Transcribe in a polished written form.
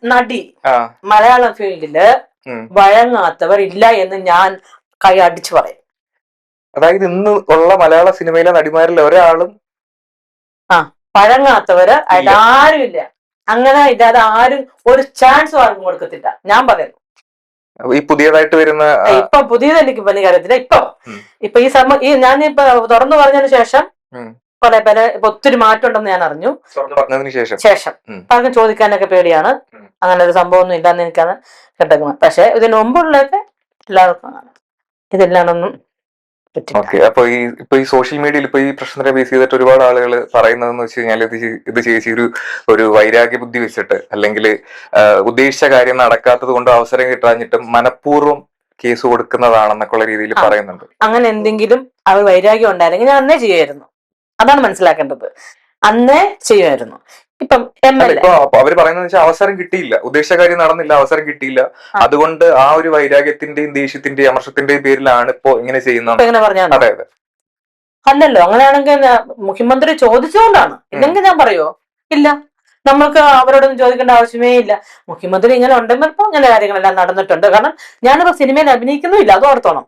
നടി മലയാളം ഫീൽഡില് വഴങ്ങാത്തവർ ഇല്ല എന്ന് ഞാൻ കൈ അടിച്ചു പറയും. അതായത് ഇന്ന് ഉള്ള മലയാള സിനിമയിലെ നടിമാരിൽ ഒരാളും വഴങ്ങാത്തവര് ആയിട്ട് ആരും ഇല്ല. അങ്ങനെ ഇല്ലാതെ ആരും ഒരു ചാൻസ് ആർക്കും കൊടുക്കത്തില്ല. ഞാൻ പറയുന്നു ഈ പുതിയതായിട്ട് വരുന്ന ഇപ്പൊ പുതിയത് എനിക്ക് വലിയ കാര്യത്തില്ല. ഇപ്പൊ ഈ ഞാനിപ്പോ തുറന്നു പറഞ്ഞതിന് ശേഷം പല ഒത്തിരി മാറ്റം ഉണ്ടെന്ന് ഞാൻ അറിഞ്ഞു. ശേഷം പലർക്കും ചോദിക്കാനൊക്കെ പേടിയാണ്. അങ്ങനെ ഒരു സംഭവം ഒന്നും ഇല്ലാന്ന് എനിക്കാണ് കേട്ടേക്കുന്നത്. പക്ഷെ ഇതിന് മുമ്പുള്ളതൊക്കെ എല്ലാവർക്കും ഇതില്ലാണ്ടൊന്നും പറ്റില്ല. അപ്പൊ ഈ സോഷ്യൽ മീഡിയയിൽ ഇപ്പൊ ഈ പ്രശ്നത്തെ ബേസ് ചെയ്തിട്ട് ഒരുപാട് ആളുകൾ പറയുന്നതെന്ന് വെച്ച് കഴിഞ്ഞാൽ ഇത് ചേച്ചി ഒരു വൈരാഗ്യ ബുദ്ധി വെച്ചിട്ട് അല്ലെങ്കിൽ ഉദ്ദേശിച്ച കാര്യം നടക്കാത്തത് കൊണ്ട് അവസരം കിട്ടാഞ്ഞിട്ടും മനഃപൂർവ്വം കേസ് കൊടുക്കുന്നതാണെന്നൊക്കെയുള്ള രീതിയിൽ പറയുന്നുണ്ട്. അങ്ങനെ എന്തെങ്കിലും അവർ വൈരാഗ്യം ഉണ്ടായിരുന്നെങ്കിൽ ഞാൻ അന്നേ ചെയ്യുമായിരുന്നു. അതാണ് മനസ്സിലാക്കേണ്ടത്. അന്നേ ചെയ്യുമായിരുന്നു. ഇപ്പം അവര് പറയുന്നത് അവസരം കിട്ടിയില്ല, ഉദ്ദേശിച്ച കാര്യം നടന്നില്ല, അവസരം കിട്ടിയില്ല, അതുകൊണ്ട് ആ ഒരു വൈരാഗ്യത്തിന്റെയും ദേഷ്യത്തിന്റെയും അമർഷത്തിന്റെയും പേരിലാണ് ഇപ്പൊ ഇങ്ങനെ ചെയ്യുന്നത്. അതെ അതെ. അല്ലല്ലോ, അങ്ങനെയാണെങ്കിൽ മുഖ്യമന്ത്രി ചോദിച്ചുകൊണ്ടാണ്. ഇല്ലെങ്കിൽ ഞാൻ പറയുമോ? ഇല്ല, നമ്മൾക്ക് അവരോടൊന്നും ചോദിക്കേണ്ട ആവശ്യമേ ഇല്ല. മുഖ്യമന്ത്രി ഇങ്ങനെ ഉണ്ടെങ്കിൽ ഇങ്ങനെ കാര്യങ്ങളെല്ലാം നടന്നിട്ടുണ്ട്. കാരണം ഞാനിപ്പോ സിനിമയിൽ അഭിനയിക്കുന്നുമില്ല, അത് ഓർത്തോണം.